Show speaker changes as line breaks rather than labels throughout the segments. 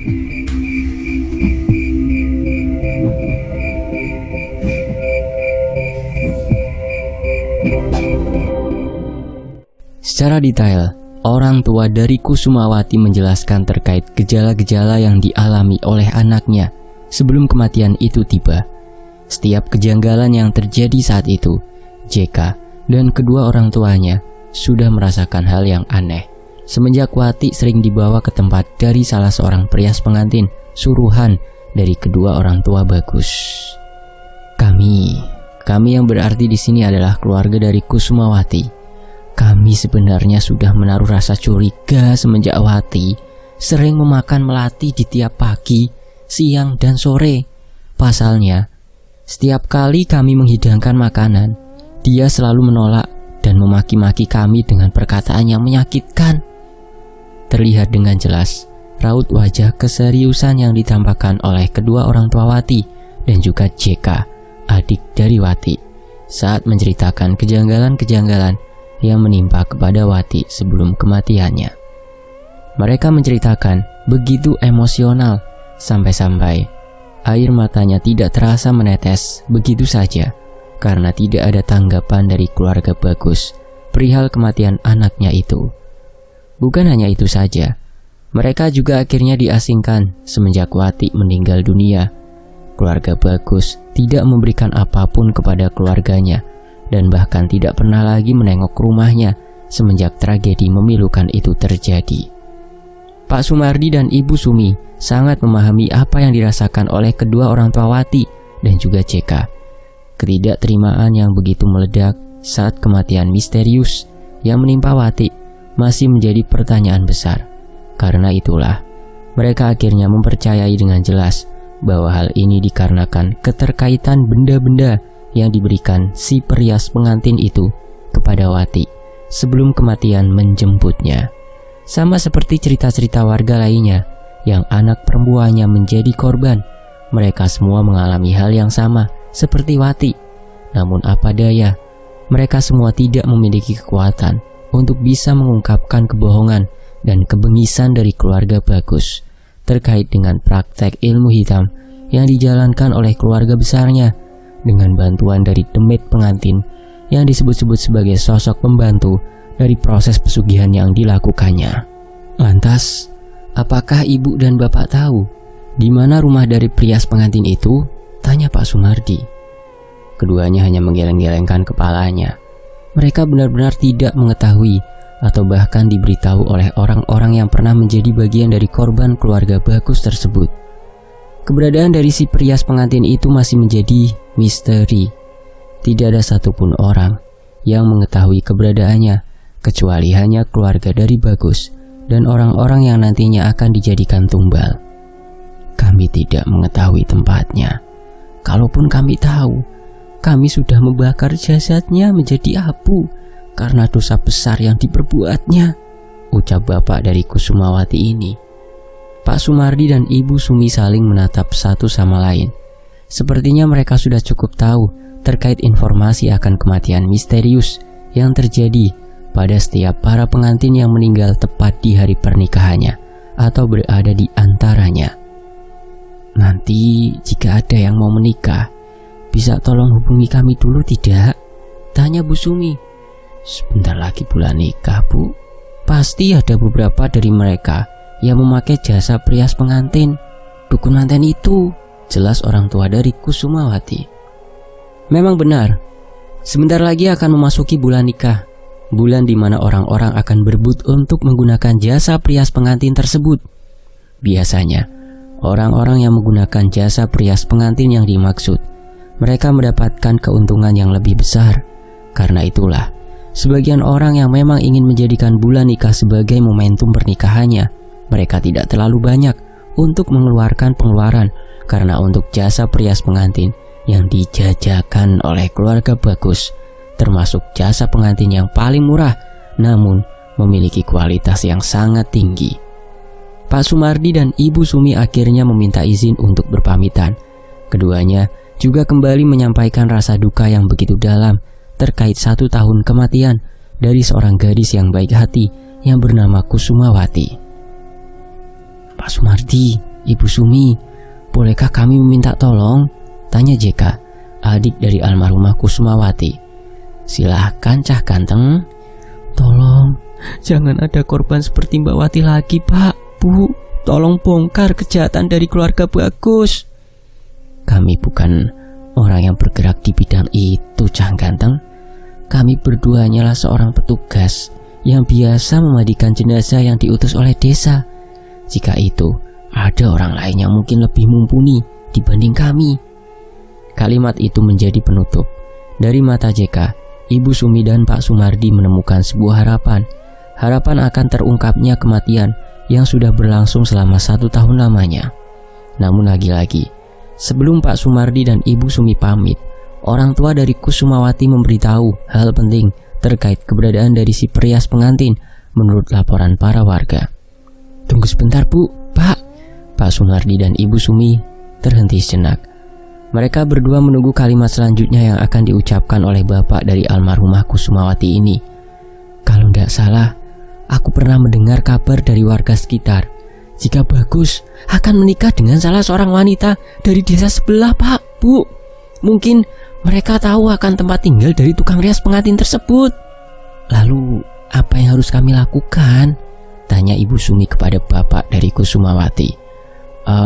Secara detail, orang tua dari Kusumawati menjelaskan terkait gejala-gejala yang dialami oleh anaknya sebelum kematian itu tiba. Setiap kejanggalan yang terjadi saat itu, JK dan kedua orang tuanya sudah merasakan hal yang aneh. Semenjak Wati sering dibawa ke tempat dari salah seorang perias pengantin suruhan dari kedua orang tua Bagus. Kami yang berarti di sini adalah keluarga dari Kusumawati. Kami sebenarnya sudah menaruh rasa curiga semenjak Wati sering memakan melati di tiap pagi, siang, dan sore. Pasalnya, setiap kali kami menghidangkan makanan, dia selalu menolak dan memaki-maki kami dengan perkataan yang menyakitkan. Terlihat dengan jelas raut wajah keseriusan yang ditampakkan oleh kedua orang tua Wati dan juga JK, adik dari Wati, saat menceritakan kejanggalan-kejanggalan yang menimpa kepada Wati sebelum kematiannya. Mereka menceritakan begitu emosional sampai-sampai air matanya tidak terasa menetes begitu saja karena tidak ada tanggapan dari keluarga Bagus perihal kematian anaknya itu. Bukan hanya itu saja, mereka juga akhirnya diasingkan semenjak Wati meninggal dunia. Keluarga Bagus tidak memberikan apapun kepada keluarganya dan bahkan tidak pernah lagi menengok rumahnya semenjak tragedi memilukan itu terjadi. Pak Sumardi dan Ibu Sumi sangat memahami apa yang dirasakan oleh kedua orang tua Wati dan juga JK. Ketidakterimaan yang begitu meledak saat kematian misterius yang menimpa Wati masih menjadi pertanyaan besar. Karena itulah, mereka akhirnya mempercayai dengan jelas bahwa hal ini dikarenakan keterkaitan benda-benda yang diberikan si perias pengantin itu kepada Wati sebelum kematian menjemputnya. Sama seperti cerita-cerita warga lainnya yang anak perempuannya menjadi korban, mereka semua mengalami hal yang sama seperti Wati. Namun apa daya, mereka semua tidak memiliki kekuatan untuk bisa mengungkapkan kebohongan dan kebengisan dari keluarga Bagus terkait dengan praktek ilmu hitam yang dijalankan oleh keluarga besarnya dengan bantuan dari demit pengantin yang disebut-sebut sebagai sosok pembantu dari proses pesugihan yang dilakukannya. Lantas, apakah ibu dan bapak tahu di mana rumah dari perias pengantin itu? Tanya Pak Sumardi. Keduanya hanya menggeleng-gelengkan kepalanya. Mereka benar-benar tidak mengetahui atau bahkan diberitahu oleh orang-orang yang pernah menjadi bagian dari korban keluarga Bagus tersebut. Keberadaan dari si perias pengantin itu masih menjadi misteri. Tidak ada satupun orang yang mengetahui keberadaannya kecuali hanya keluarga dari Bagus dan orang-orang yang nantinya akan dijadikan tumbal. Kami tidak mengetahui tempatnya. Kalaupun kami tahu, kami sudah membakar jasadnya menjadi abu karena dosa besar yang diperbuatnya, ucap bapak dari Kusumawati ini. Pak Sumardi dan Ibu Sumi saling menatap satu sama lain. Sepertinya mereka sudah cukup tahu terkait informasi akan kematian misterius yang terjadi pada setiap para pengantin yang meninggal tepat di hari pernikahannya atau berada di antaranya. Nanti jika ada yang mau menikah, bisa tolong hubungi kami dulu tidak? Tanya Bu Sumi. Sebentar lagi bulan nikah, Bu. Pasti ada beberapa dari mereka yang memakai jasa perias pengantin, dukun manten itu, jelas orang tua dari Kusumawati. Memang benar, sebentar lagi akan memasuki bulan nikah, bulan di mana orang-orang akan berebut untuk menggunakan jasa perias pengantin tersebut. Biasanya, orang-orang yang menggunakan jasa perias pengantin yang dimaksud, mereka mendapatkan keuntungan yang lebih besar. Karena itulah, sebagian orang yang memang ingin menjadikan bulan nikah sebagai momentum pernikahannya, mereka tidak terlalu banyak untuk mengeluarkan pengeluaran karena untuk jasa perias pengantin yang dijajakan oleh keluarga Bagus, termasuk jasa pengantin yang paling murah namun memiliki kualitas yang sangat tinggi. Pak Sumardi dan Ibu Sumi akhirnya meminta izin untuk berpamitan. Keduanya juga kembali menyampaikan rasa duka yang begitu dalam terkait 1 tahun kematian dari seorang gadis yang baik hati yang bernama Kusumawati. Pak Sumardi, Ibu Sumi, bolehkah kami meminta tolong? Tanya Jeka, adik dari almarhumah Kusumawati. Silahkan Cah Ganteng. Tolong, jangan ada korban seperti Mbak Wati lagi, Pak, Bu. Tolong bongkar kejahatan dari keluarga Bagus. Kami bukan orang yang bergerak di bidang itu, Cah Ganteng. Kami berdua hanyalah seorang petugas yang biasa memandikan jenazah yang diutus oleh desa. Jika itu, ada orang lain yang mungkin lebih mumpuni dibanding kami. Kalimat itu menjadi penutup. Dari mata Jeka, Ibu Sumi dan Pak Sumardi menemukan sebuah harapan. Harapan akan terungkapnya kematian yang sudah berlangsung selama 1 tahun lamanya. Namun lagi-lagi, sebelum Pak Sumardi dan Ibu Sumi pamit, orang tua dari Kusumawati memberitahu hal penting terkait keberadaan dari si perias pengantin menurut laporan para warga. Tunggu sebentar, Bu, Pak. Pak Sumardi dan Ibu Sumi terhenti sejenak. Mereka berdua menunggu kalimat selanjutnya yang akan diucapkan oleh bapak dari almarhumah Kusumawati ini. Kalau tidak salah, aku pernah mendengar kabar dari warga sekitar jika Bagus akan menikah dengan salah seorang wanita dari desa sebelah, Pak, Bu. Mungkin mereka tahu akan tempat tinggal dari tukang rias pengantin tersebut. Lalu, apa yang harus kami lakukan? Tanya Ibu Sumi kepada bapak dari Kusumawati.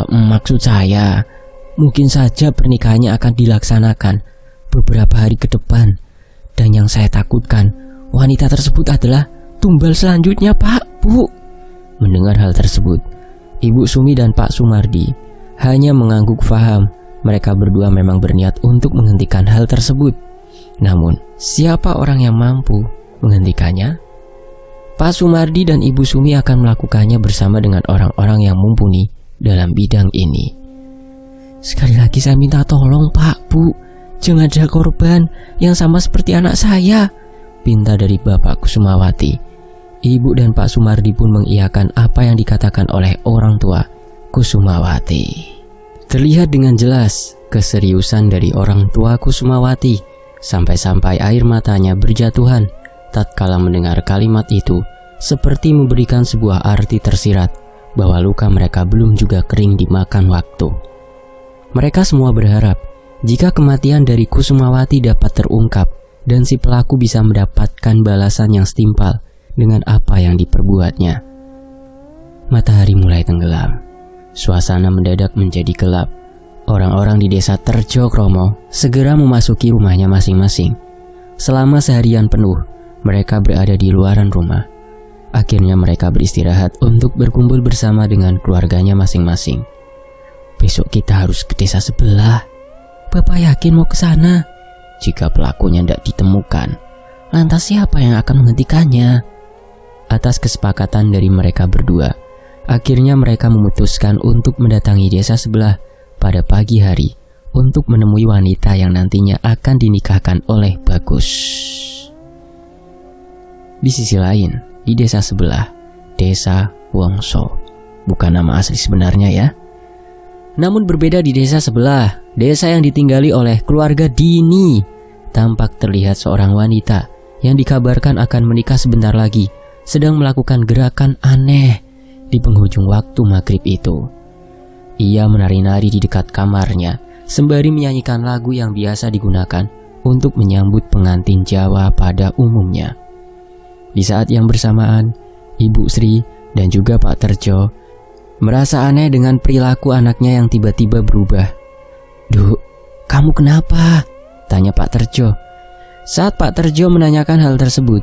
Maksud saya, mungkin saja pernikahannya akan dilaksanakan beberapa hari ke depan. Dan yang saya takutkan, wanita tersebut adalah tumbal selanjutnya, Pak, Bu. Mendengar hal tersebut, Ibu Sumi dan Pak Sumardi hanya mengangguk faham. Mereka berdua memang berniat untuk menghentikan hal tersebut. Namun, siapa orang yang mampu menghentikannya? Pak Sumardi dan Ibu Sumi akan melakukannya bersama dengan orang-orang yang mumpuni dalam bidang ini. Sekali lagi saya minta tolong, Pak, Bu. Jangan ada korban yang sama seperti anak saya, pinta dari Bapak Kusumawati. Ibu dan Pak Sumardi pun mengiyakan apa yang dikatakan oleh orang tua Kusumawati. Terlihat dengan jelas keseriusan dari orang tua Kusumawati, sampai-sampai air matanya berjatuhan tatkala mendengar kalimat itu, seperti memberikan sebuah arti tersirat bahwa luka mereka belum juga kering dimakan waktu. Mereka semua berharap jika kematian dari Kusumawati dapat terungkap dan si pelaku bisa mendapatkan balasan yang setimpal dengan apa yang diperbuatnya. Matahari mulai tenggelam. Suasana mendadak menjadi gelap. Orang-orang di desa Terjo Kromo segera memasuki rumahnya masing-masing. Selama seharian penuh, mereka berada di luaran rumah. Akhirnya mereka beristirahat untuk berkumpul bersama dengan keluarganya masing-masing. Besok kita harus ke desa sebelah. Bapak yakin mau ke sana? Jika pelakunya tidak ditemukan, lantas siapa yang akan menghentikannya? Atas kesepakatan dari mereka berdua, akhirnya mereka memutuskan untuk mendatangi desa sebelah pada pagi hari untuk menemui wanita yang nantinya akan dinikahkan oleh Bagus. Di sisi lain, di desa sebelah, Desa Wongso, bukan nama asli sebenarnya ya. Namun berbeda di desa sebelah, desa yang ditinggali oleh keluarga Dini, tampak terlihat seorang wanita yang dikabarkan akan menikah sebentar lagi sedang melakukan gerakan aneh di penghujung waktu maghrib itu. Ia menari-nari di dekat kamarnya sembari menyanyikan lagu yang biasa digunakan untuk menyambut pengantin Jawa pada umumnya. Di saat yang bersamaan, Ibu Sri dan juga Pak Terjo merasa aneh dengan perilaku anaknya yang tiba-tiba berubah. "Duk, kamu kenapa?" tanya Pak Terjo. Saat Pak Terjo menanyakan hal tersebut,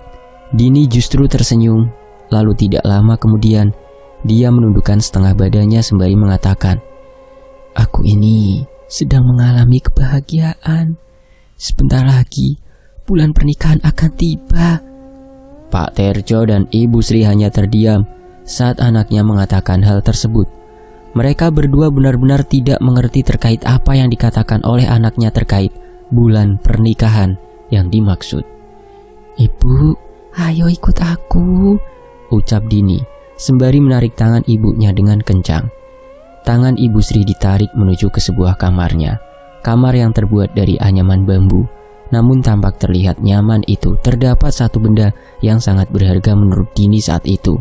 Dini justru tersenyum. Lalu tidak lama kemudian, dia menundukkan setengah badannya sembari mengatakan, "Aku ini sedang mengalami kebahagiaan. Sebentar lagi bulan pernikahan akan tiba." Pak Terjo dan Ibu Sri hanya terdiam saat anaknya mengatakan hal tersebut. Mereka berdua benar-benar tidak mengerti terkait apa yang dikatakan oleh anaknya terkait bulan pernikahan yang dimaksud. "Ibu, ayo ikut aku," ucap Dini sembari menarik tangan ibunya dengan kencang. Tangan Ibu Sri ditarik menuju ke sebuah kamarnya, kamar yang terbuat dari anyaman bambu. Namun tampak terlihat nyaman itu terdapat satu benda yang sangat berharga menurut Dini saat itu.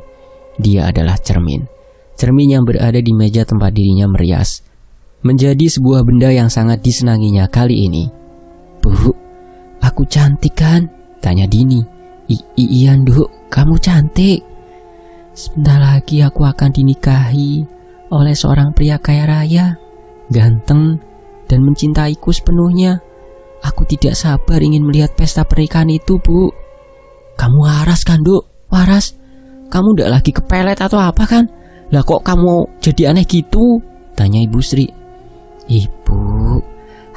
Dia adalah cermin. cermin yang berada di meja tempat dirinya merias menjadi sebuah benda yang sangat disenanginya kali ini. "Bu, aku cantik kan?" tanya Dini. Iya Nduk, kamu cantik. Sebentar lagi aku akan dinikahi oleh seorang pria kaya raya, ganteng, dan mencintaiku sepenuhnya. Aku tidak sabar ingin melihat pesta pernikahan itu, Bu." "Kamu waras kan, Nduk? Waras? Kamu ndak lagi kepelet atau apa kan? Lah kok kamu jadi aneh gitu?" tanya Ibu Sri. "Ibu,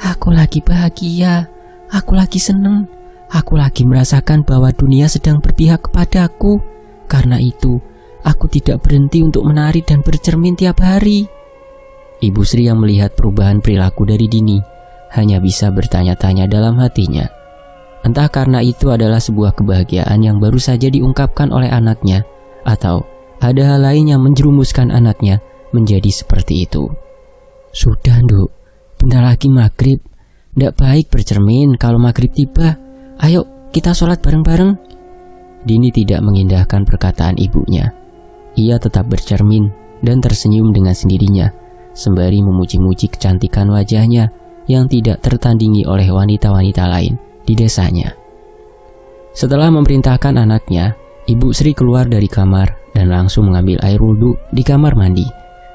aku lagi bahagia, aku lagi seneng, aku lagi merasakan bahwa dunia sedang berpihak kepadaku. Karena itu, aku tidak berhenti untuk menari dan bercermin tiap hari." Ibu Sri yang melihat perubahan perilaku dari Dini hanya bisa bertanya-tanya dalam hatinya. Entah karena itu adalah sebuah kebahagiaan yang baru saja diungkapkan oleh anaknya, atau ada hal lain yang menjerumuskan anaknya menjadi seperti itu. "Sudah Nduk, bentar lagi maghrib. Ndak baik bercermin kalau maghrib tiba. Ayo kita sholat bareng-bareng." Dini tidak mengindahkan perkataan ibunya. Ia tetap bercermin dan tersenyum dengan sendirinya, sembari memuji-muji kecantikan wajahnya yang tidak tertandingi oleh wanita-wanita lain di desanya. Setelah memerintahkan anaknya, Ibu Sri keluar dari kamar dan langsung mengambil air wudhu di kamar mandi.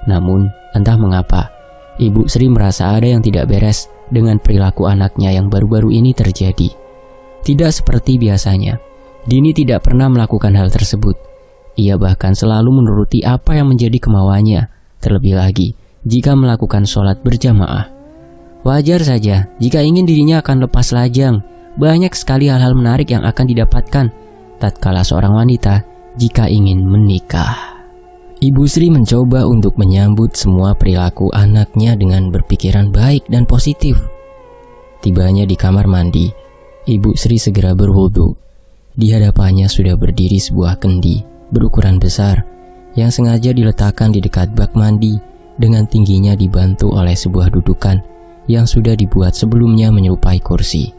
Namun, entah mengapa, Ibu Sri merasa ada yang tidak beres dengan perilaku anaknya yang baru-baru ini terjadi. Tidak seperti biasanya, Dini tidak pernah melakukan hal tersebut. Ia bahkan selalu menuruti apa yang menjadi kemauannya, terlebih lagi jika melakukan sholat berjamaah. Wajar saja jika ingin dirinya akan lepas lajang. Banyak sekali hal-hal menarik yang akan didapatkan tatkala seorang wanita jika ingin menikah. Ibu Sri mencoba untuk menyambut semua perilaku anaknya dengan berpikiran baik dan positif. Tibanya di kamar mandi, Ibu Sri segera berwudu. Di hadapannya sudah berdiri sebuah kendi berukuran besar yang sengaja diletakkan di dekat bak mandi dengan tingginya dibantu oleh sebuah dudukan yang sudah dibuat sebelumnya menyerupai kursi.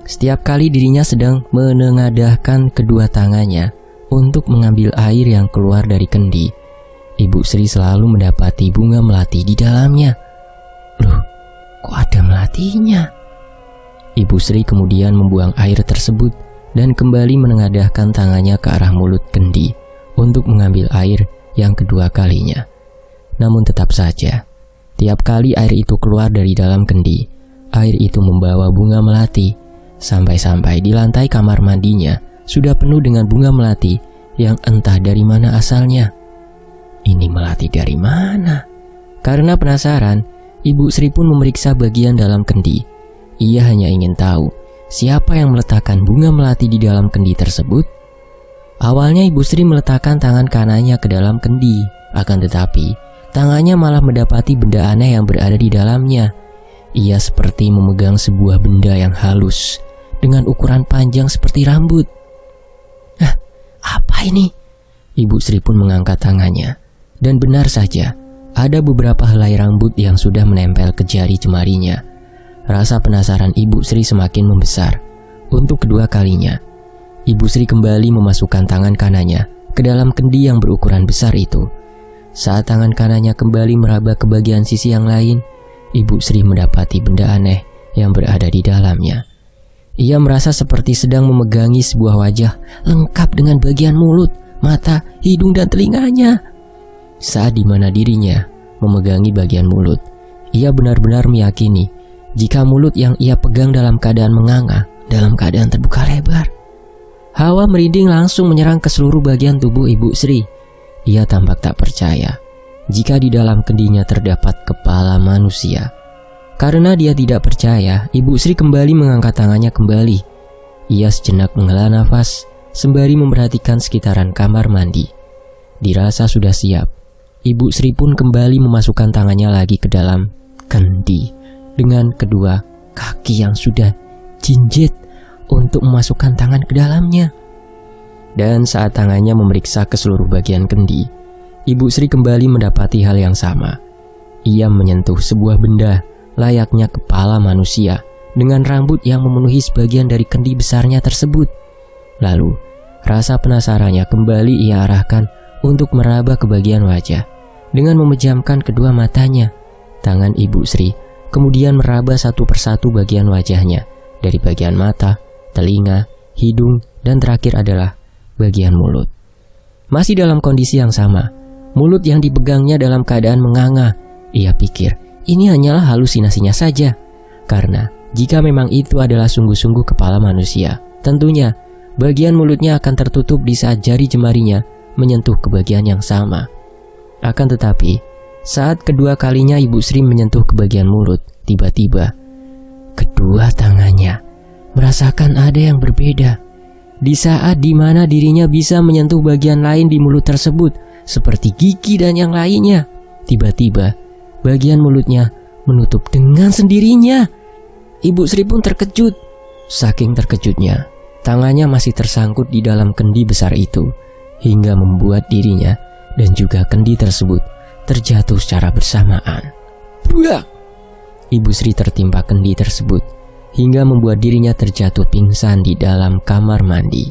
Setiap kali dirinya sedang menengadahkan kedua tangannya untuk mengambil air yang keluar dari kendi, Ibu Sri selalu mendapati bunga melati di dalamnya. "Loh, kok ada melatinya?" Ibu Sri kemudian membuang air tersebut dan kembali menengadahkan tangannya ke arah mulut kendi untuk mengambil air yang kedua kalinya. Namun tetap saja, tiap kali air itu keluar dari dalam kendi, air itu membawa bunga melati. Sampai-sampai di lantai kamar mandinya sudah penuh dengan bunga melati yang entah dari mana asalnya. Ini melati dari mana? Karena penasaran, Ibu Sri pun memeriksa bagian dalam kendi. Ia hanya ingin tahu siapa yang meletakkan bunga melati di dalam kendi tersebut. Awalnya Ibu Sri meletakkan tangan kanannya ke dalam kendi, akan tetapi tangannya malah mendapati benda aneh yang berada di dalamnya. Ia seperti memegang sebuah benda yang halus dengan ukuran panjang seperti rambut. Apa ini? Ibu Sri pun mengangkat tangannya, dan benar saja ada beberapa helai rambut yang sudah menempel ke jari jemarinya. Rasa penasaran Ibu Sri semakin membesar. Untuk kedua kalinya, Ibu Sri kembali memasukkan tangan kanannya ke dalam kendi yang berukuran besar itu. Saat tangan kanannya kembali meraba ke bagian sisi yang lain, Ibu Sri mendapati benda aneh yang berada di dalamnya. Ia merasa seperti sedang memegangi sebuah wajah lengkap dengan bagian mulut, mata, hidung, dan telinganya. Saat dimana dirinya memegangi bagian mulut, ia benar-benar meyakini jika mulut yang ia pegang dalam keadaan menganga, dalam keadaan terbuka lebar. Hawa merinding langsung menyerang ke seluruh bagian tubuh Ibu Sri. Ia tampak tak percaya jika di dalam kendinya terdapat kepala manusia. Karena dia tidak percaya, Ibu Sri kembali mengangkat tangannya kembali. Ia sejenak menghela nafas sembari memperhatikan sekitaran kamar mandi. Dirasa sudah siap, Ibu Sri pun kembali memasukkan tangannya lagi ke dalam kendi dengan kedua kaki yang sudah jinjit untuk memasukkan tangan ke dalamnya. Dan saat tangannya memeriksa ke seluruh bagian kendi, Ibu Sri kembali mendapati hal yang sama. Ia menyentuh sebuah benda layaknya kepala manusia dengan rambut yang memenuhi sebagian dari kendi besarnya tersebut. Lalu, rasa penasarannya kembali ia arahkan untuk meraba ke bagian wajah dengan memejamkan kedua matanya. Tangan Ibu Sri kemudian meraba satu persatu bagian wajahnya, dari bagian mata, telinga, hidung, dan terakhir adalah bagian mulut. Masih dalam kondisi yang sama, mulut yang dipegangnya dalam keadaan menganga. Ia pikir ini hanyalah halusinasinya saja, karena jika memang itu adalah sungguh-sungguh kepala manusia, tentunya bagian mulutnya akan tertutup di saat jari jemarinya menyentuh ke bagian yang sama. Akan tetapi, saat kedua kalinya Ibu Sri menyentuh ke bagian mulut, tiba-tiba kedua tangannya merasakan ada yang berbeda. Di saat dimana dirinya bisa menyentuh bagian lain di mulut tersebut, seperti gigi dan yang lainnya, tiba-tiba bagian mulutnya menutup dengan sendirinya. Ibu Sri pun terkejut. Saking terkejutnya, tangannya masih tersangkut di dalam kendi besar itu, hingga membuat dirinya dan juga kendi tersebut terjatuh secara bersamaan. Buak! Ibu Sri tertimpa kendi tersebut, hingga membuat dirinya terjatuh pingsan di dalam kamar mandi.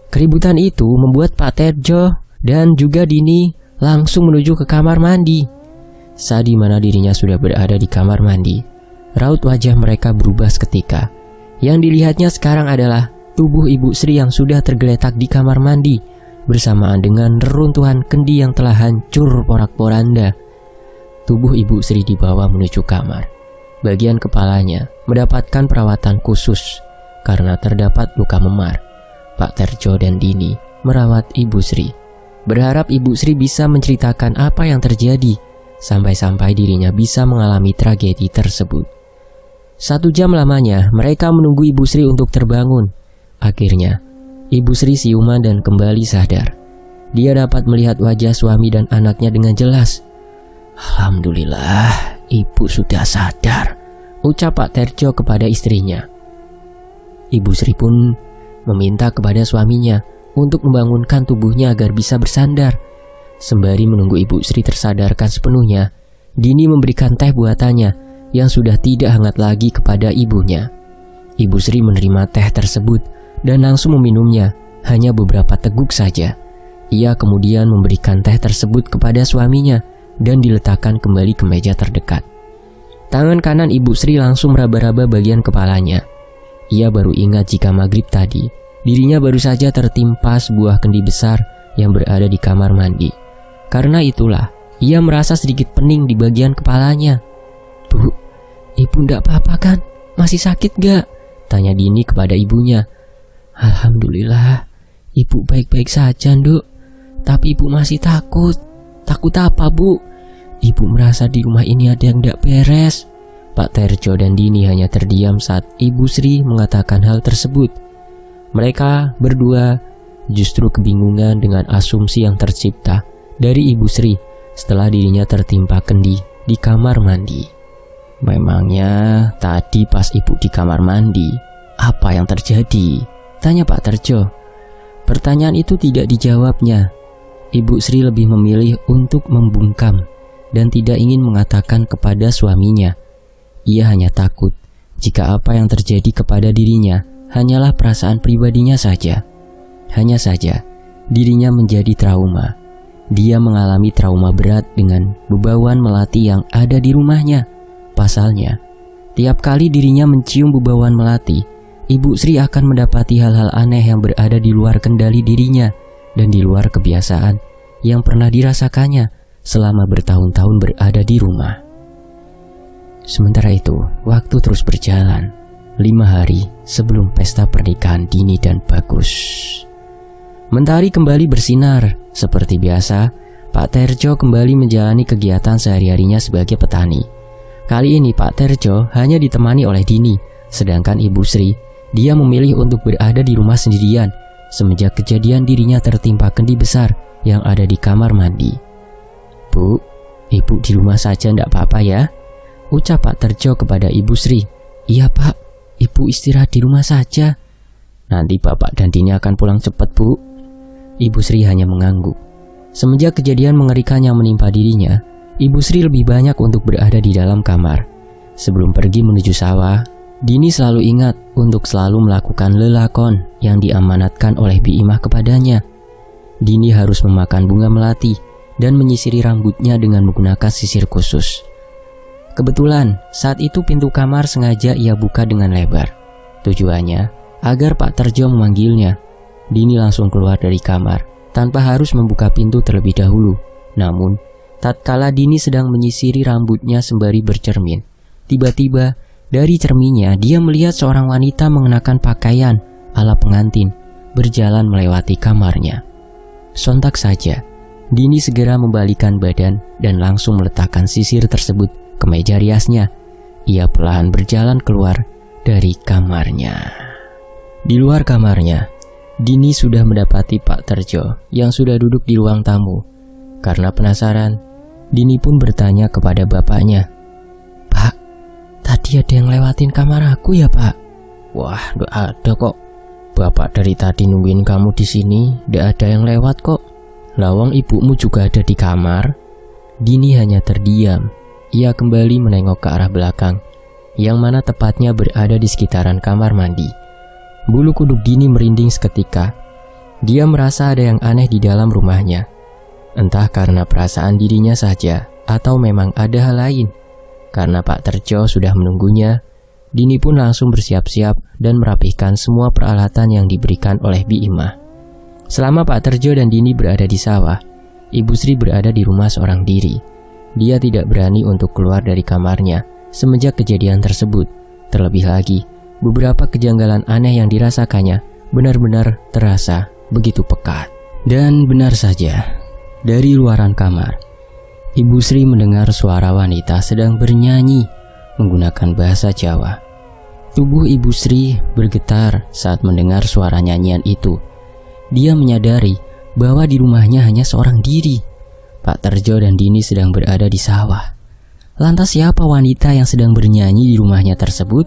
Keributan itu membuat Pak Terjo dan juga Dini langsung menuju ke kamar mandi. Saat dimana dirinya sudah berada di kamar mandi, raut wajah mereka berubah seketika. Yang dilihatnya sekarang adalah tubuh Ibu Sri yang sudah tergeletak di kamar mandi, bersamaan dengan reruntuhan kendi yang telah hancur porak-poranda. Tubuh Ibu Sri dibawa menuju kamar. Bagian kepalanya mendapatkan perawatan khusus karena terdapat luka memar. Pak Terjo dan Dini merawat Ibu Sri, berharap Ibu Sri bisa menceritakan apa yang terjadi, sampai-sampai dirinya bisa mengalami tragedi tersebut. 1 jam lamanya mereka menunggu Ibu Sri untuk terbangun. Akhirnya Ibu Sri siuman dan kembali sadar. Dia dapat melihat wajah suami dan anaknya dengan jelas. "Alhamdulillah, Ibu sudah sadar," ucap Pak Terjo kepada istrinya. Ibu Sri pun meminta kepada suaminya untuk membangunkan tubuhnya agar bisa bersandar. Sembari menunggu Ibu Sri tersadarkan sepenuhnya, Dini memberikan teh buatannya yang sudah tidak hangat lagi kepada ibunya. Ibu Sri menerima teh tersebut dan langsung meminumnya, hanya beberapa teguk saja. Ia kemudian memberikan teh tersebut kepada suaminya dan diletakkan kembali ke meja terdekat. Tangan kanan Ibu Sri langsung meraba-raba bagian kepalanya. Ia baru ingat jika maghrib tadi, dirinya baru saja tertimpa sebuah kendi besar yang berada di kamar mandi. Karena itulah, ia merasa sedikit pening di bagian kepalanya. "Bu, Ibu ndak apa-apa kan? Masih sakit gak?" tanya Dini kepada ibunya. "Alhamdulillah, Ibu baik-baik saja, Nduk. Tapi Ibu masih takut." "Takut apa, Bu?" "Ibu merasa di rumah ini ada yang ndak beres." Pak Terjo dan Dini hanya terdiam saat Ibu Sri mengatakan hal tersebut. Mereka berdua justru kebingungan dengan asumsi yang tercipta dari Ibu Sri setelah dirinya tertimpa kendi di kamar mandi. "Memangnya tadi pas Ibu di kamar mandi, apa yang terjadi?" tanya Pak Terjo. Pertanyaan itu tidak dijawabnya. Ibu Sri lebih memilih untuk membungkam dan tidak ingin mengatakan kepada suaminya. Ia hanya takut jika apa yang terjadi kepada dirinya hanyalah perasaan pribadinya saja. Hanya saja, dirinya menjadi trauma. Dia mengalami trauma berat dengan bebauan melati yang ada di rumahnya. Pasalnya, tiap kali dirinya mencium bebauan melati, Ibu Sri akan mendapati hal-hal aneh yang berada di luar kendali dirinya dan di luar kebiasaan yang pernah dirasakannya selama bertahun-tahun berada di rumah. Sementara itu, waktu terus berjalan. 5 hari sebelum pesta pernikahan Dini dan Bagus, mentari kembali bersinar. Seperti biasa, Pak Terjo kembali menjalani kegiatan sehari-harinya sebagai petani. Kali ini Pak Terjo hanya ditemani oleh Dini, sedangkan Ibu Sri, dia memilih untuk berada di rumah sendirian semenjak kejadian dirinya tertimpa kendi besar yang ada di kamar mandi. "Bu, Ibu di rumah saja ndak apa-apa ya?" ucap Pak Terjo kepada Ibu Sri. "Iya Pak, Ibu istirahat di rumah saja. Nanti Bapak dan Dini akan pulang cepat, Bu." Ibu Sri hanya mengangguk. Semenjak kejadian mengerikan yang menimpa dirinya, Ibu Sri lebih banyak untuk berada di dalam kamar. Sebelum pergi menuju sawah, Dini selalu ingat untuk selalu melakukan lelakon yang diamanatkan oleh Bi Imah kepadanya. Dini harus memakan bunga melati dan menyisiri rambutnya dengan menggunakan sisir khusus. Kebetulan saat itu pintu kamar sengaja ia buka dengan lebar. Tujuannya agar Pak Terjo memanggilnya. Dini langsung keluar dari kamar tanpa harus membuka pintu terlebih dahulu. Namun, tatkala Dini sedang menyisiri rambutnya sembari bercermin, tiba-tiba dari cerminnya dia melihat seorang wanita mengenakan pakaian ala pengantin berjalan melewati kamarnya. Sontak saja, Dini segera membalikan badan dan langsung meletakkan sisir tersebut ke meja riasnya. Ia perlahan berjalan keluar dari kamarnya. Di luar kamarnya, Dini sudah mendapati Pak Terjo yang sudah duduk di ruang tamu. Karena penasaran, Dini pun bertanya kepada bapaknya, "Pak, tadi ada yang lewatin kamar aku ya, Pak?" "Wah, nggak ada kok. Bapak dari tadi nungguin kamu di sini, nggak ada yang lewat kok. Lawang ibumu juga ada di kamar." Dini hanya terdiam. Ia kembali menengok ke arah belakang, yang mana tepatnya berada di sekitaran kamar mandi. Bulu kuduk Dini merinding seketika. Dia merasa ada yang aneh di dalam rumahnya. Entah karena perasaan dirinya saja, atau memang ada hal lain. Karena Pak Terjo sudah menunggunya, Dini pun langsung bersiap-siap dan merapihkan semua peralatan yang diberikan oleh Bi Imah. Selama Pak Terjo dan Dini berada di sawah, Ibu Sri berada di rumah seorang diri. Dia tidak berani untuk keluar dari kamarnya semenjak kejadian tersebut. Terlebih lagi, beberapa kejanggalan aneh yang dirasakannya benar-benar terasa begitu pekat. Dan benar saja, dari luaran kamar, Ibu Sri mendengar suara wanita sedang bernyanyi menggunakan bahasa Jawa. Tubuh Ibu Sri bergetar saat mendengar suara nyanyian itu. Dia menyadari bahwa di rumahnya hanya seorang diri. Pak Terjo dan Dini sedang berada di sawah. Lantas siapa wanita yang sedang bernyanyi di rumahnya tersebut?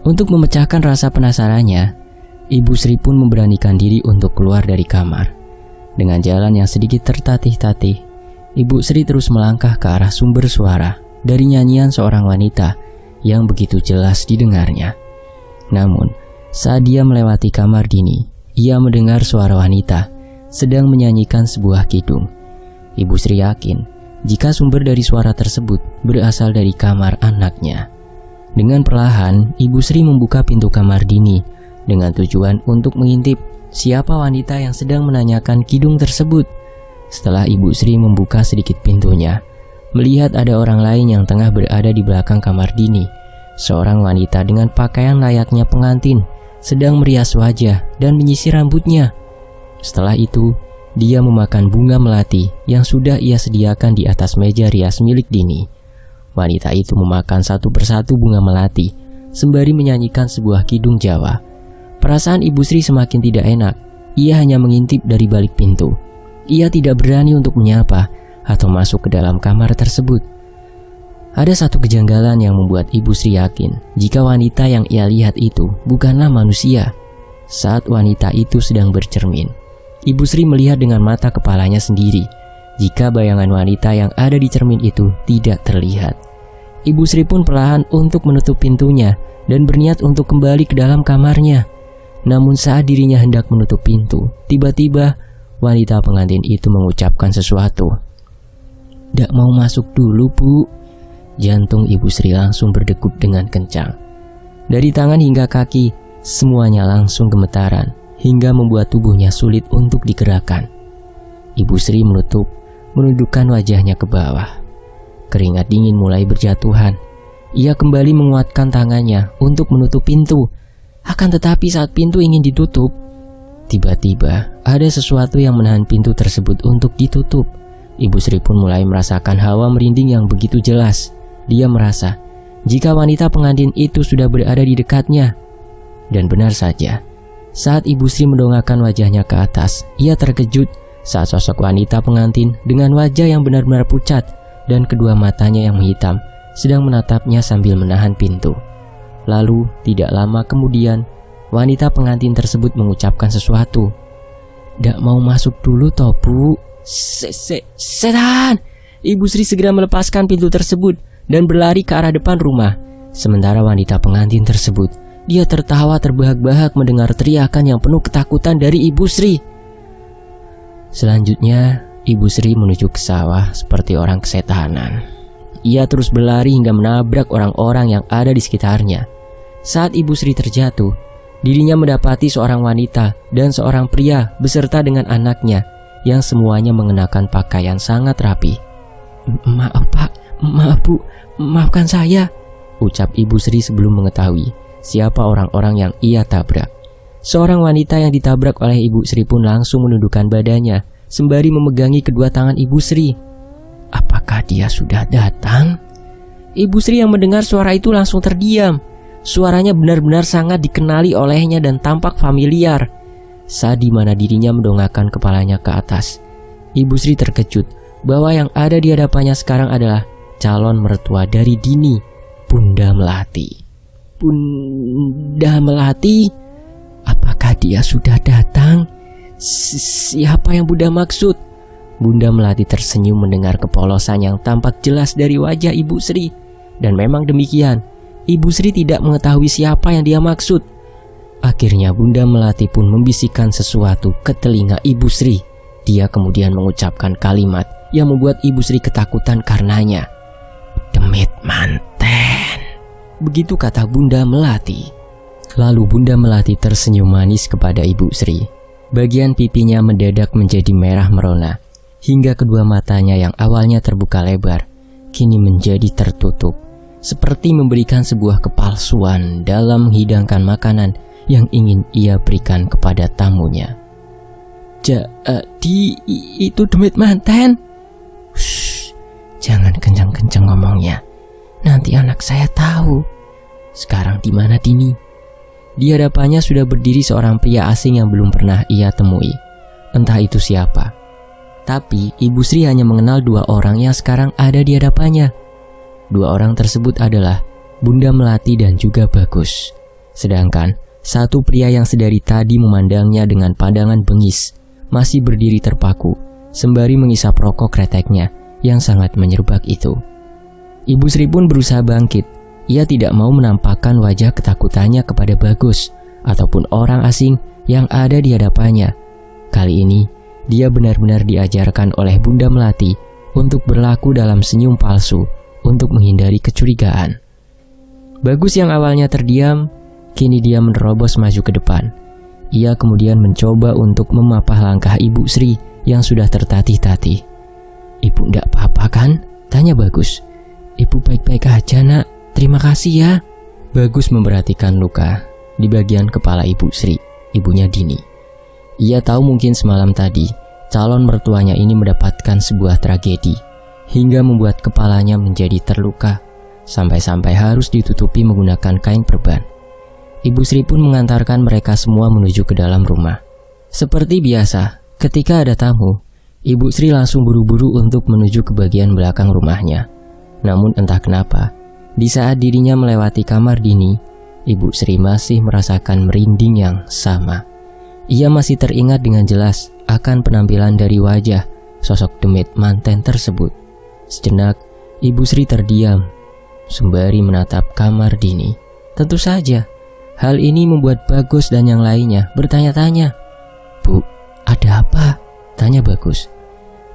Untuk memecahkan rasa penasarannya, Ibu Sri pun memberanikan diri untuk keluar dari kamar. Dengan jalan yang sedikit tertatih-tatih, Ibu Sri terus melangkah ke arah sumber suara dari nyanyian seorang wanita yang begitu jelas didengarnya. Namun, saat dia melewati kamar Dini, ia mendengar suara wanita sedang menyanyikan sebuah kidung. Ibu Sri yakin jika sumber dari suara tersebut berasal dari kamar anaknya. Dengan perlahan, Ibu Sri membuka pintu kamar Dini dengan tujuan untuk mengintip siapa wanita yang sedang menanyakan kidung tersebut. Setelah Ibu Sri membuka sedikit pintunya, melihat ada orang lain yang tengah berada di belakang kamar Dini. Seorang wanita dengan pakaian layaknya pengantin sedang merias wajah dan menyisir rambutnya. Setelah itu, dia memakan bunga melati yang sudah ia sediakan di atas meja rias milik Dini. Wanita itu memakan satu persatu bunga melati sembari menyanyikan sebuah kidung Jawa. Perasaan Ibu Sri semakin tidak enak. Ia hanya mengintip dari balik pintu. Ia tidak berani untuk menyapa atau masuk ke dalam kamar tersebut. Ada satu kejanggalan yang membuat Ibu Sri yakin jika wanita yang ia lihat itu bukanlah manusia. Saat wanita itu sedang bercermin, Ibu Sri melihat dengan mata kepalanya sendiri jika bayangan wanita yang ada di cermin itu tidak terlihat. Ibu Sri pun perlahan untuk menutup pintunya dan berniat untuk kembali ke dalam kamarnya. Namun saat dirinya hendak menutup pintu, tiba-tiba wanita pengantin itu mengucapkan sesuatu. "Nggak mau masuk dulu, Bu." Jantung Ibu Sri langsung berdegup dengan kencang. Dari tangan hingga kaki, semuanya langsung gemetaran hingga membuat tubuhnya sulit untuk digerakkan. Ibu Sri menundukkan wajahnya ke bawah. Keringat dingin mulai berjatuhan. Ia kembali menguatkan tangannya untuk menutup pintu. Akan tetapi saat pintu ingin ditutup, tiba-tiba ada sesuatu yang menahan pintu tersebut untuk ditutup. Ibu Sri pun mulai merasakan hawa merinding yang begitu jelas. Dia merasa jika wanita pengantin itu sudah berada di dekatnya. Dan benar saja, saat Ibu Sri mendongakkan wajahnya ke atas, ia terkejut saat sosok wanita pengantin dengan wajah yang benar-benar pucat dan kedua matanya yang menghitam sedang menatapnya sambil menahan pintu. Lalu, tidak lama kemudian, wanita pengantin tersebut mengucapkan sesuatu. "Nggak mau masuk dulu toh, Bu?" Setan! Ibu Sri segera melepaskan pintu tersebut dan berlari ke arah depan rumah. Sementara wanita pengantin tersebut, dia tertawa terbahak-bahak mendengar teriakan yang penuh ketakutan dari Ibu Sri. Selanjutnya, Ibu Sri menuju ke sawah seperti orang kesetanan. Ia terus berlari hingga menabrak orang-orang yang ada di sekitarnya. Saat Ibu Sri terjatuh, dirinya mendapati seorang wanita dan seorang pria beserta dengan anaknya yang semuanya mengenakan pakaian sangat rapi. "Maaf Pak, maaf Bu, maafkan saya," ucap Ibu Sri sebelum mengetahui siapa orang-orang yang ia tabrak. Seorang wanita yang ditabrak oleh Ibu Sri pun langsung menundukkan badannya sembari memegangi kedua tangan Ibu Sri. Apakah dia sudah datang? Ibu Sri yang mendengar suara itu langsung terdiam. Suaranya benar-benar sangat dikenali olehnya dan tampak familiar. Saat di mana dirinya mendongakkan kepalanya ke atas, Ibu Sri terkejut bahwa yang ada di hadapannya sekarang adalah calon mertua dari Dini, Bunda Melati. Bunda Melati? Apakah dia sudah datang? Siapa yang Bunda maksud? Bunda Melati tersenyum mendengar kepolosan yang tampak jelas dari wajah Ibu Sri. Dan memang demikian, Ibu Sri tidak mengetahui siapa yang dia maksud. Akhirnya Bunda Melati pun membisikkan sesuatu ke telinga Ibu Sri. Dia kemudian mengucapkan kalimat yang membuat Ibu Sri ketakutan karenanya. "Demit manten," begitu kata Bunda Melati. Lalu Bunda Melati tersenyum manis kepada Ibu Sri. Bagian pipinya mendadak menjadi merah merona, hingga kedua matanya yang awalnya terbuka lebar, kini menjadi tertutup, seperti memberikan sebuah kepalsuan dalam menghidangkan makanan yang ingin ia berikan kepada tamunya. "Jadi itu demit manten?" "Shh, jangan kencang-kencang ngomongnya. Nanti anak saya tahu. Sekarang di mana Dini?" Di hadapannya sudah berdiri seorang pria asing yang belum pernah ia temui. Entah itu siapa. Tapi Ibu Sri hanya mengenal dua orang yang sekarang ada di hadapannya. Dua orang tersebut adalah Bunda Melati dan juga Bagus. Sedangkan satu pria yang sedari tadi memandangnya dengan pandangan bengis masih berdiri terpaku sembari mengisap rokok kreteknya yang sangat menyerbak itu. Ibu Sri pun berusaha bangkit. Ia tidak mau menampakkan wajah ketakutannya kepada Bagus ataupun orang asing yang ada di hadapannya. Kali ini, dia benar-benar diajarkan oleh Bunda Melati untuk berlaku dalam senyum palsu untuk menghindari kecurigaan. Bagus yang awalnya terdiam, kini dia menerobos maju ke depan. Ia kemudian mencoba untuk memapah langkah Ibu Sri yang sudah tertatih-tatih. "Ibu ndak apa-apa kan?" tanya Bagus. "Ibu baik-baik aja nak. Terima kasih ya." Bagus memperhatikan luka di bagian kepala Ibu Sri, ibunya Dini. Ia tahu mungkin semalam tadi calon mertuanya ini mendapatkan sebuah tragedi hingga membuat kepalanya menjadi terluka sampai-sampai harus ditutupi menggunakan kain perban. Ibu Sri pun mengantarkan mereka semua menuju ke dalam rumah. Seperti biasa, ketika ada tamu, Ibu Sri langsung buru-buru untuk menuju ke bagian belakang rumahnya. Namun entah kenapa, di saat dirinya melewati kamar Dini, Ibu Sri masih merasakan merinding yang sama. Ia masih teringat dengan jelas akan penampilan dari wajah sosok demit manten tersebut. Sejenak, Ibu Sri terdiam sembari menatap kamar Dini. Tentu saja, hal ini membuat Bagus dan yang lainnya bertanya-tanya. "Bu, ada apa?" tanya Bagus.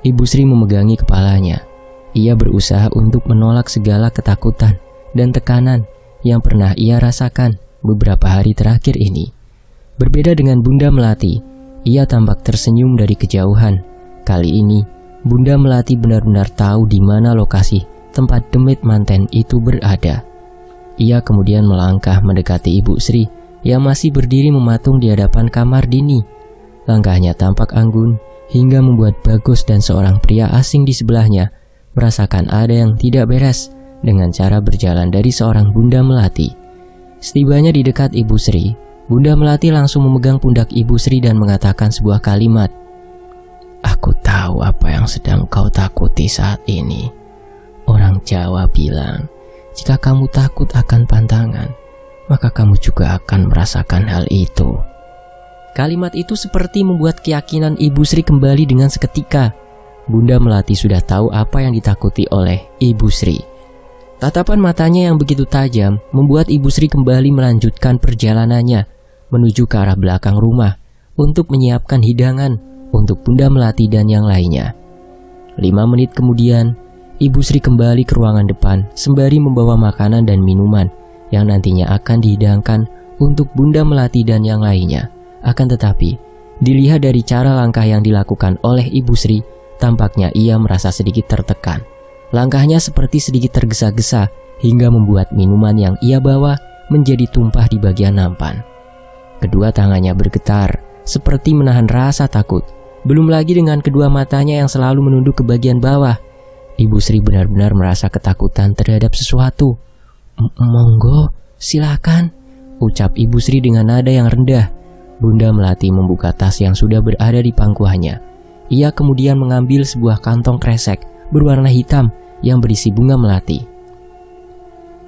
Ibu Sri memegangi kepalanya. Ia berusaha untuk menolak segala ketakutan dan tekanan yang pernah ia rasakan beberapa hari terakhir ini. Berbeda dengan Bunda Melati, ia tampak tersenyum dari kejauhan. Kali ini, Bunda Melati benar-benar tahu di mana lokasi tempat demit manten itu berada. Ia kemudian melangkah mendekati Ibu Sri yang masih berdiri mematung di hadapan kamar Dini. Langkahnya tampak anggun hingga membuat Bagus dan seorang pria asing di sebelahnya merasakan ada yang tidak beres dengan cara berjalan dari seorang Bunda Melati. Setibanya di dekat Ibu Sri, Bunda Melati langsung memegang pundak Ibu Sri dan mengatakan sebuah kalimat. "Aku tahu apa yang sedang kau takuti saat ini. Orang Jawa bilang, jika kamu takut akan pantangan, maka kamu juga akan merasakan hal itu." Kalimat itu seperti membuat keyakinan Ibu Sri kembali dengan seketika. Bunda Melati sudah tahu apa yang ditakuti oleh Ibu Sri. Tatapan matanya yang begitu tajam membuat Ibu Sri kembali melanjutkan perjalanannya menuju ke arah belakang rumah untuk menyiapkan hidangan untuk Bunda Melati dan yang lainnya. 5 menit kemudian, Ibu Sri kembali ke ruangan depan sembari membawa makanan dan minuman yang nantinya akan dihidangkan untuk Bunda Melati dan yang lainnya. Akan tetapi, dilihat dari cara langkah yang dilakukan oleh Ibu Sri, tampaknya ia merasa sedikit tertekan. Langkahnya seperti sedikit tergesa-gesa hingga membuat minuman yang ia bawa menjadi tumpah di bagian nampan. Kedua tangannya bergetar seperti menahan rasa takut. Belum lagi dengan kedua matanya yang selalu menunduk ke bagian bawah. Ibu Sri benar-benar merasa ketakutan terhadap sesuatu. "Monggo, silakan," ucap Ibu Sri dengan nada yang rendah. Bunda Melati membuka tas yang sudah berada di pangkuannya. Ia kemudian mengambil sebuah kantong kresek berwarna hitam yang berisi bunga melati.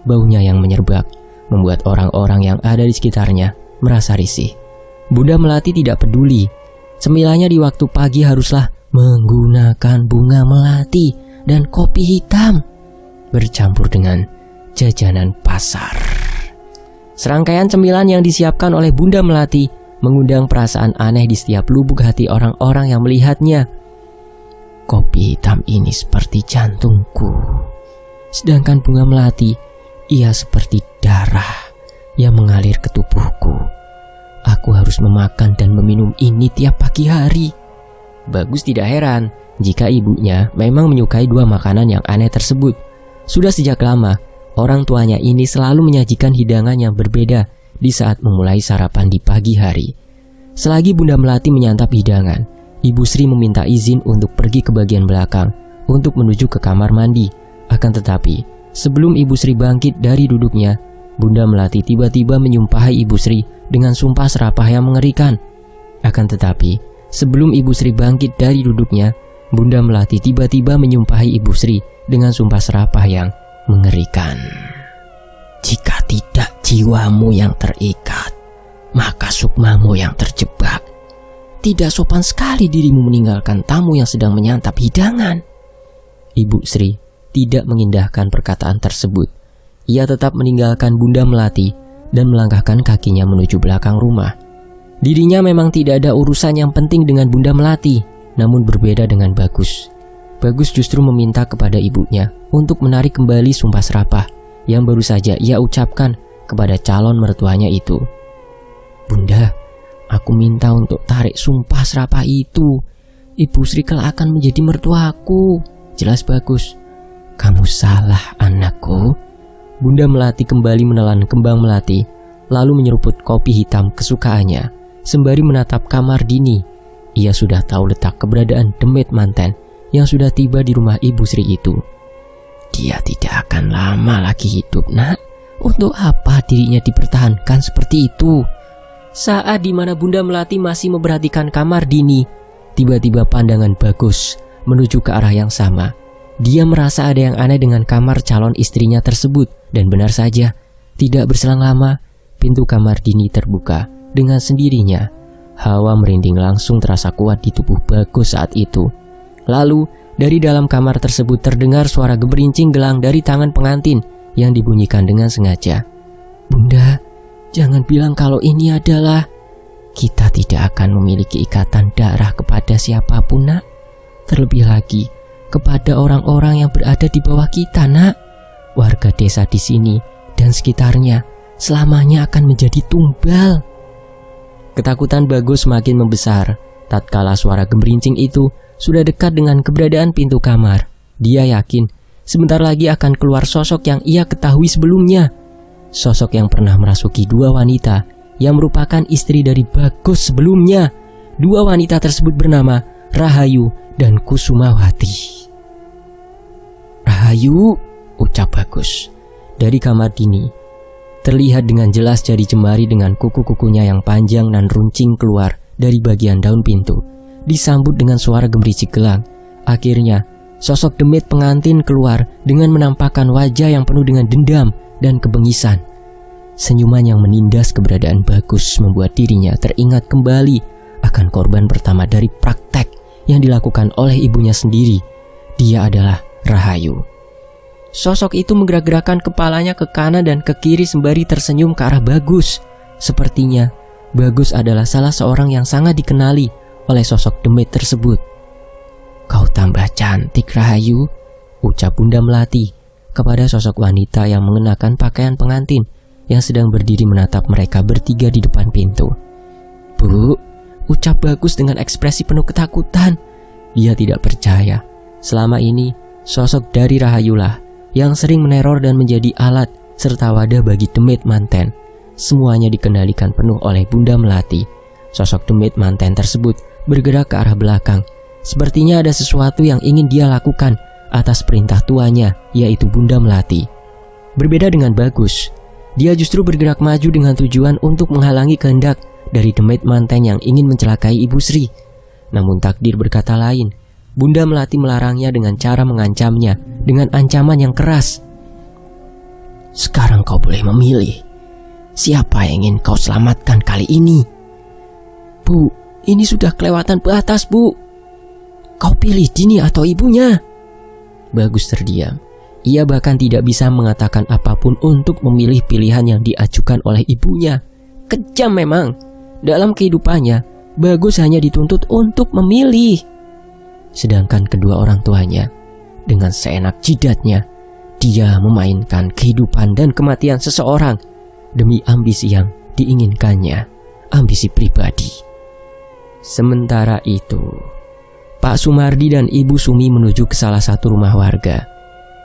Baunya yang menyerbak membuat orang-orang yang ada di sekitarnya merasa risih. Bunda Melati tidak peduli. Cemilannya di waktu pagi haruslah menggunakan bunga melati dan kopi hitam bercampur dengan jajanan pasar. Serangkaian cemilan yang disiapkan oleh Bunda Melati mengundang perasaan aneh di setiap lubuk hati orang-orang yang melihatnya. Kopi hitam ini seperti jantungku, sedangkan bunga melati, ia seperti darah yang mengalir ke tubuhku. Aku harus memakan dan meminum ini tiap pagi hari. Bagus tidak heran jika ibunya memang menyukai dua makanan yang aneh tersebut. Sudah sejak lama, orang tuanya ini selalu menyajikan hidangan yang berbeda di saat memulai sarapan di pagi hari. Selagi Bunda Melati menyantap hidangan, Ibu Sri meminta izin untuk pergi ke bagian belakang untuk menuju ke kamar mandi. Akan tetapi, sebelum Ibu Sri bangkit dari duduknya, Bunda Melati tiba-tiba menyumpahi Ibu Sri dengan sumpah serapah yang mengerikan. Akan tetapi, sebelum Ibu Sri bangkit dari duduknya, Bunda Melati tiba-tiba menyumpahi Ibu Sri dengan sumpah serapah yang mengerikan. Jika tidak jiwamu yang terikat, maka sukmamu yang terjebak. Tidak sopan sekali dirimu meninggalkan tamu yang sedang menyantap hidangan. Ibu Sri tidak mengindahkan perkataan tersebut. Ia tetap meninggalkan Bunda Melati dan melangkahkan kakinya menuju belakang rumah. Dirinya memang tidak ada urusan yang penting dengan Bunda Melati, namun berbeda dengan Bagus. Bagus justru meminta kepada ibunya untuk menarik kembali sumpah serapah yang baru saja ia ucapkan kepada calon mertuanya itu. "Bunda, aku minta untuk tarik sumpah serapah itu. Ibu Sri kelak akan menjadi mertuaku," jelas Bagus. "Kamu salah, anakku." Bunda Melati kembali menelan kembang melati, lalu menyeruput kopi hitam kesukaannya sembari menatap kamar Dini. Ia sudah tahu letak keberadaan demit manten yang sudah tiba di rumah Ibu Sri itu. Dia tidak akan lama lagi hidup, nak. Untuk apa dirinya dipertahankan seperti itu? Saat dimana Bunda Melati masih memperhatikan kamar Dini, tiba-tiba pandangan Bagus menuju ke arah yang sama. Dia merasa ada yang aneh dengan kamar calon istrinya tersebut, dan benar saja, tidak berselang lama, pintu kamar Dini terbuka dengan sendirinya. Hawa merinding langsung terasa kuat di tubuh Bagus saat itu. Lalu, dari dalam kamar tersebut terdengar suara geberincing gelang dari tangan pengantin yang dibunyikan dengan sengaja. "Bunda, jangan bilang kalau ini adalah..." "Kita tidak akan memiliki ikatan darah kepada siapapun, nak. Terlebih lagi kepada orang-orang yang berada di bawah kita, nak. Warga desa di sini dan sekitarnya selamanya akan menjadi tumbal." Ketakutan Bagus semakin membesar tatkala suara geberincing itu sudah dekat dengan keberadaan pintu kamar. Dia yakin sebentar lagi akan keluar sosok yang ia ketahui sebelumnya. Sosok yang pernah merasuki dua wanita yang merupakan istri dari Bagus sebelumnya. Dua wanita tersebut bernama Rahayu dan Kusumawati. "Rahayu," ucap Bagus. Dari kamar Dini terlihat dengan jelas jari jemari dengan kuku-kukunya yang panjang dan runcing keluar dari bagian daun pintu, disambut dengan suara gemericik gelang. Akhirnya, sosok demit pengantin keluar dengan menampakkan wajah yang penuh dengan dendam dan kebengisan. Senyuman yang menindas keberadaan Bagus membuat dirinya teringat kembali akan korban pertama dari praktek yang dilakukan oleh ibunya sendiri. Dia adalah Rahayu. Sosok itu menggerak-gerakkan kepalanya ke kanan dan ke kiri sembari tersenyum ke arah Bagus. Sepertinya Bagus adalah salah seorang yang sangat dikenali oleh sosok demit tersebut. "Kau tambah cantik, Rahayu," ucap Bunda Melati kepada sosok wanita yang mengenakan pakaian pengantin yang sedang berdiri menatap mereka bertiga di depan pintu. "Bu," ucap Bagus dengan ekspresi penuh ketakutan. Dia tidak percaya selama ini sosok dari Rahayulah yang sering meneror dan menjadi alat serta wadah bagi demit manten. Semuanya dikendalikan penuh oleh Bunda Melati. Sosok demit manten tersebut bergerak ke arah belakang. Sepertinya ada sesuatu yang ingin dia lakukan atas perintah tuanya, yaitu Bunda Melati. Berbeda dengan Bagus, dia justru bergerak maju dengan tujuan untuk menghalangi kehendak dari demit manten yang ingin mencelakai Ibu Sri. Namun takdir berkata lain. Bunda Melati melarangnya dengan cara mengancamnya dengan ancaman yang keras. "Sekarang kau boleh memilih. Siapa yang ingin kau selamatkan kali ini?" "Bu, ini sudah kelewatan batas, Bu. Kau pilih Dini atau ibunya." Bagus terdiam. Ia bahkan tidak bisa mengatakan apapun untuk memilih pilihan yang diajukan oleh ibunya. Kejam memang. Dalam kehidupannya, Bagus hanya dituntut untuk memilih. Sedangkan kedua orang tuanya, dengan seenak jidatnya, dia memainkan kehidupan dan kematian seseorang demi ambisi yang diinginkannya, ambisi pribadi. Sementara itu, Pak Sumardi dan Ibu Sumi menuju ke salah satu rumah warga.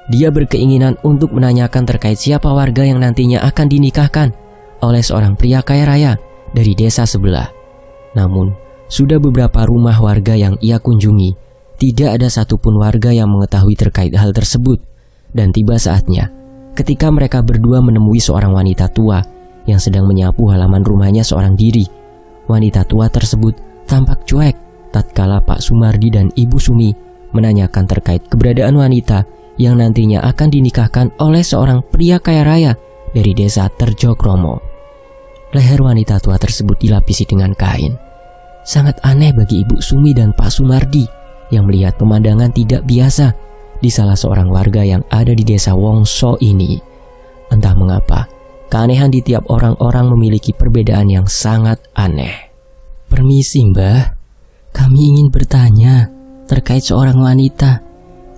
Dia berkeinginan untuk menanyakan terkait siapa warga yang nantinya akan dinikahkan oleh seorang pria kaya raya dari desa sebelah. Namun, sudah beberapa rumah warga yang ia kunjungi, tidak ada satupun warga yang mengetahui terkait hal tersebut. Dan tiba saatnya, ketika mereka berdua menemui seorang wanita tua yang sedang menyapu halaman rumahnya seorang diri. Wanita tua tersebut tampak cuek tatkala Pak Sumardi dan Ibu Sumi menanyakan terkait keberadaan wanita yang nantinya akan dinikahkan oleh seorang pria kaya raya dari desa Terjokromo. Leher wanita tua tersebut dilapisi dengan kain. Sangat aneh bagi Ibu Sumi dan Pak Sumardi yang melihat pemandangan tidak biasa di salah seorang warga yang ada di desa Wongso ini. Entah mengapa, keanehan di tiap orang-orang memiliki perbedaan yang sangat aneh. "Permisi, Mbah. Kami ingin bertanya terkait seorang wanita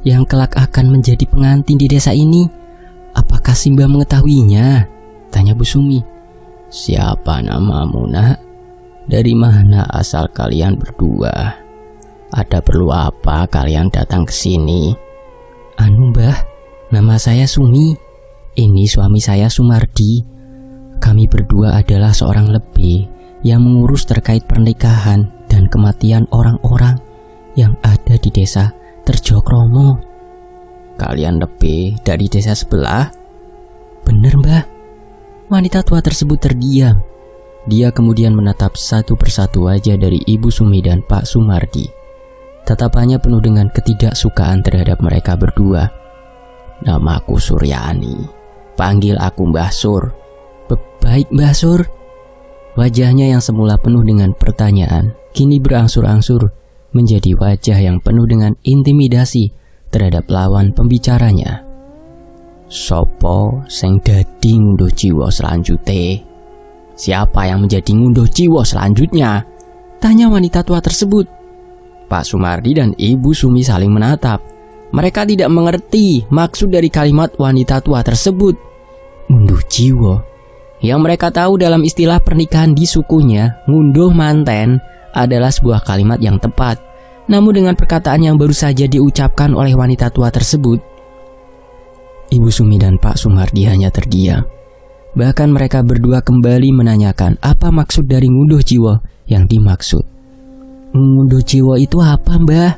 yang kelak akan menjadi pengantin di desa ini. Apakah Mbah mengetahuinya?" tanya Bu Sumi. "Siapa namamu, Nak? Dari mana asal kalian berdua? Ada perlu apa kalian datang ke sini?" "Anu, Mbah, nama saya Sumi. Ini suami saya Sumardi. Kami berdua adalah seorang lebih yang mengurus terkait pernikahan dan kematian orang-orang yang ada di desa Terjokromo." "Kalian lebih dari desa sebelah?" "Bener, Mbah." Wanita tua tersebut terdiam. Dia kemudian menatap satu persatu wajah dari Ibu Sumi dan Pak Sumardi. Tatapannya penuh dengan ketidaksukaan terhadap mereka berdua. "Namaku Suryani. Panggil aku Mbah Sur." "Baik, Mbah Sur." Wajahnya yang semula penuh dengan pertanyaan kini berangsur-angsur menjadi wajah yang penuh dengan intimidasi terhadap lawan pembicaranya. "Sopo sing dadi ngunduh jiwa selanjutnya? Siapa yang menjadi ngunduh jiwa selanjutnya?" tanya wanita tua tersebut. Pak Sumardi dan Ibu Sumi saling menatap. Mereka tidak mengerti maksud dari kalimat wanita tua tersebut. Ngunduh jiwa. Yang mereka tahu dalam istilah pernikahan di sukunya, ngunduh manten adalah sebuah kalimat yang tepat. Namun dengan perkataan yang baru saja diucapkan oleh wanita tua tersebut, Ibu Sumi dan Pak Sumardi hanya terdiam. Bahkan mereka berdua kembali menanyakan apa maksud dari ngunduh jiwa yang dimaksud. "Ngunduh jiwa itu apa, Mbah?"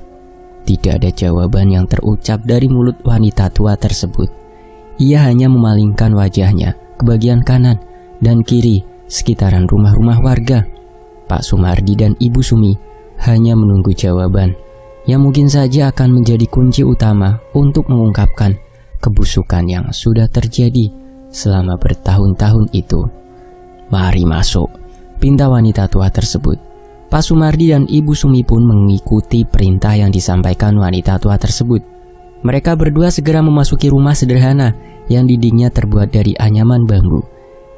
Tidak ada jawaban yang terucap dari mulut wanita tua tersebut. Ia hanya memalingkan wajahnya ke bagian kanan dan kiri sekitaran rumah-rumah warga. Pak Sumardi dan Ibu Sumi hanya menunggu jawaban yang mungkin saja akan menjadi kunci utama untuk mengungkapkan kebusukan yang sudah terjadi selama bertahun-tahun itu. "Mari masuk," pinta wanita tua tersebut. Pak Sumardi dan Ibu Sumi pun mengikuti perintah yang disampaikan wanita tua tersebut. Mereka berdua segera memasuki rumah sederhana yang dindingnya terbuat dari anyaman bambu.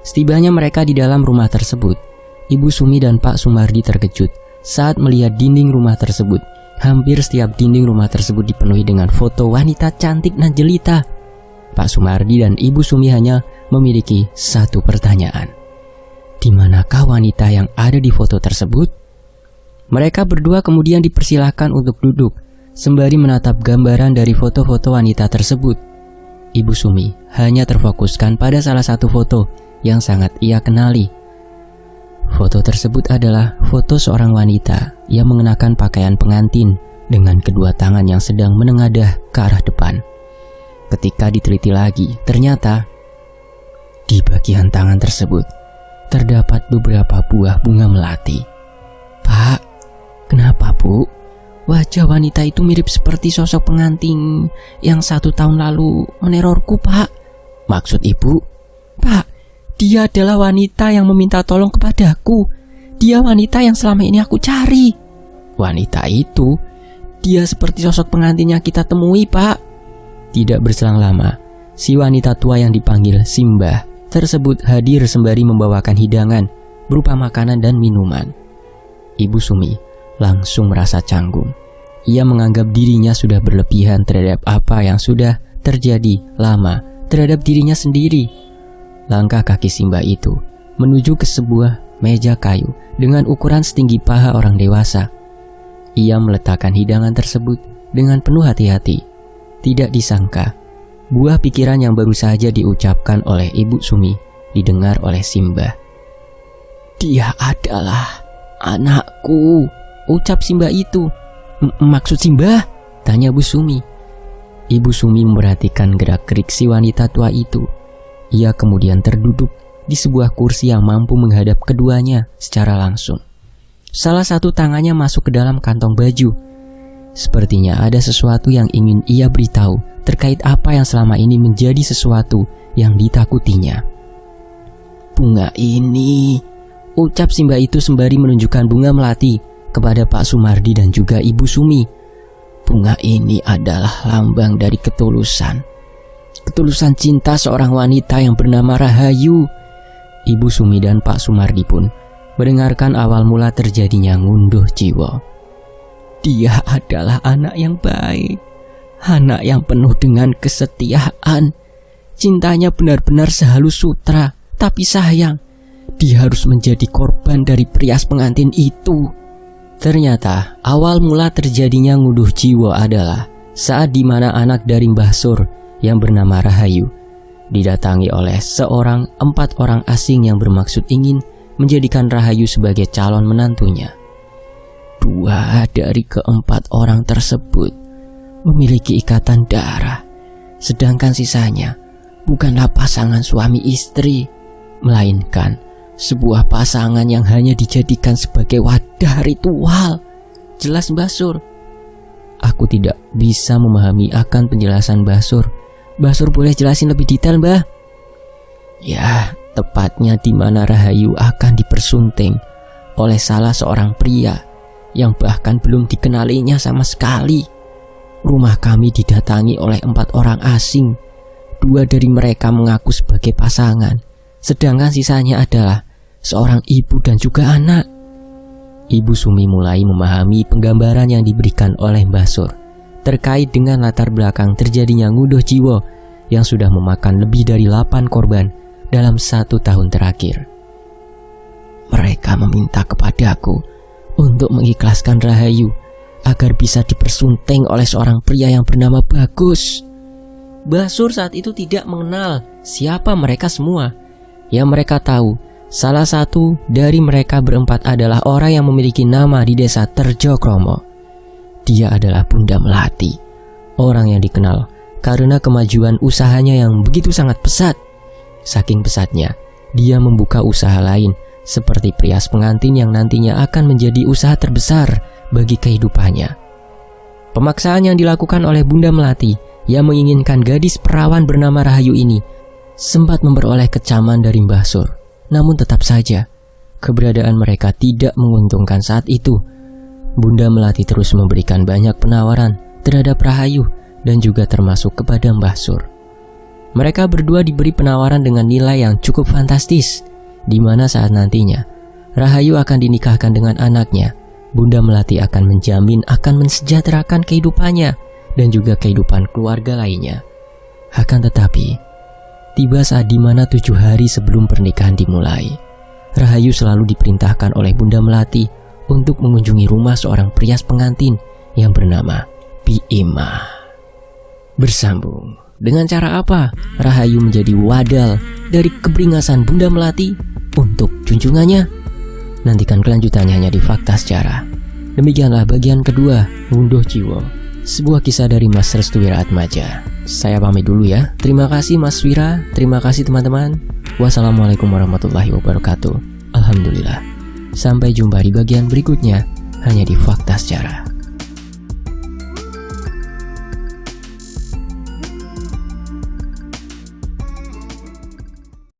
Setibanya mereka di dalam rumah tersebut, Ibu Sumi dan Pak Sumardi terkejut saat melihat dinding rumah tersebut Hampir setiap dinding rumah tersebut dipenuhi dengan foto wanita cantik dan jelita. Pak Sumardi dan Ibu Sumi hanya memiliki satu pertanyaan. Di manakah wanita yang ada di foto tersebut? Mereka berdua kemudian dipersilahkan untuk duduk sembari menatap gambaran dari foto-foto wanita tersebut. Ibu Sumi hanya terfokuskan pada salah satu foto yang sangat ia kenali. Foto tersebut adalah foto seorang wanita yang mengenakan pakaian pengantin dengan kedua tangan yang sedang menengadah ke arah depan. Ketika diteliti lagi, ternyata di bagian tangan tersebut terdapat beberapa buah bunga melati. Pak, kenapa Bu? Wajah wanita itu mirip seperti sosok pengantin yang 1 tahun lalu menerorku, Pak. Maksud Ibu? Pak, dia adalah wanita yang meminta tolong kepadaku. Dia wanita yang selama ini aku cari. Wanita itu? Dia seperti sosok pengantin yang kita temui, Pak. Tidak berselang lama, si wanita tua yang dipanggil Simbah tersebut hadir sembari membawakan hidangan berupa makanan dan minuman. Ibu Sumi langsung merasa canggung. Ia menganggap dirinya sudah berlebihan terhadap apa yang sudah terjadi lama terhadap dirinya sendiri. Langkah kaki Simbah itu menuju ke sebuah meja kayu dengan ukuran setinggi paha orang dewasa. Ia meletakkan hidangan tersebut dengan penuh hati-hati. Tidak disangka, buah pikiran yang baru saja diucapkan oleh Ibu Sumi didengar oleh Simbah. Dia adalah anakku, ucap Simbah itu. Maksud Simbah? Tanya Bu Sumi. Ibu Sumi memperhatikan gerak-gerik si wanita tua itu. Ia kemudian terduduk di sebuah kursi yang mampu menghadap keduanya secara langsung. Salah satu tangannya masuk ke dalam kantong baju. Sepertinya ada sesuatu yang ingin ia beritahu terkait apa yang selama ini menjadi sesuatu yang ditakutinya. Bunga ini, ucap Simbah itu sembari menunjukkan bunga melati kepada Pak Sumardi dan juga Ibu Sumi. Bunga ini adalah lambang dari ketulusan. Ketulusan cinta seorang wanita yang bernama Rahayu. Ibu Sumi dan Pak Sumardi pun mendengarkan awal mula terjadinya ngunduh jiwa. Dia adalah anak yang baik, anak yang penuh dengan kesetiaan. Cintanya benar-benar sehalus sutra, tapi sayang, dia harus menjadi korban dari perias pengantin itu. Ternyata awal mula terjadinya ngunduh jiwa adalah saat dimana anak dari Mbah Sur yang bernama Rahayu didatangi oleh 4 orang asing yang bermaksud ingin menjadikan Rahayu sebagai calon menantunya. 2 dari ke-4 orang tersebut memiliki ikatan darah, sedangkan sisanya bukanlah pasangan suami istri, melainkan sebuah pasangan yang hanya dijadikan sebagai wadah ritual. Jelas Mbah Sur? Aku tidak bisa memahami akan penjelasan Mbah Sur. Mbah Sur boleh jelasin lebih detail, Mbah? Ya, tepatnya di mana Rahayu akan dipersunting oleh salah seorang pria yang bahkan belum dikenalinya sama sekali. Rumah kami didatangi oleh 4 orang asing. 2 dari mereka mengaku sebagai pasangan, sedangkan sisanya adalah seorang ibu dan juga anak. Ibu Sumi mulai memahami penggambaran yang diberikan oleh Mbah Sur terkait dengan latar belakang terjadinya ngunduh jiwa yang sudah memakan lebih dari 8 korban dalam 1 tahun terakhir. Mereka meminta kepadaku untuk mengikhlaskan Rahayu agar bisa dipersunting oleh seorang pria yang bernama Bagus. Mbah Sur saat itu tidak mengenal siapa mereka semua. Yang mereka tahu, salah satu dari mereka berempat adalah orang yang memiliki nama di desa Terjokromo. Dia adalah Bunda Melati, orang yang dikenal karena kemajuan usahanya yang begitu sangat pesat. Saking pesatnya, dia membuka usaha lain seperti perias pengantin yang nantinya akan menjadi usaha terbesar bagi kehidupannya. Pemaksaan yang dilakukan oleh Bunda Melati yang menginginkan gadis perawan bernama Rahayu ini sempat memperoleh kecaman dari Mbah Sur. Namun tetap saja, keberadaan mereka tidak menguntungkan saat itu. Bunda Melati terus memberikan banyak penawaran terhadap Rahayu dan juga termasuk kepada Mbah Sur. Mereka berdua diberi penawaran dengan nilai yang cukup fantastis, di mana saat nantinya Rahayu akan dinikahkan dengan anaknya Bunda Melati akan menjamin akan mensejahterakan kehidupannya dan juga kehidupan keluarga lainnya. Akan tetapi, tiba saat dimana 7 hari sebelum pernikahan dimulai, Rahayu selalu diperintahkan oleh Bunda Melati untuk mengunjungi rumah seorang perias pengantin yang bernama Bima. Bersambung, dengan cara apa Rahayu menjadi wadal dari keberingasan Bunda Melati untuk junjungannya? Nantikan kelanjutannya hanya di Fakta Sejarah. Demikianlah bagian kedua, Ngunduh Jiwo, sebuah kisah dari Mas Restu Wiratmaja. Saya pamit dulu ya. Terima kasih Mas Wira, terima kasih teman-teman. Wassalamualaikum warahmatullahi wabarakatuh. Alhamdulillah. Sampai jumpa di bagian berikutnya hanya di Fakta Sejarah.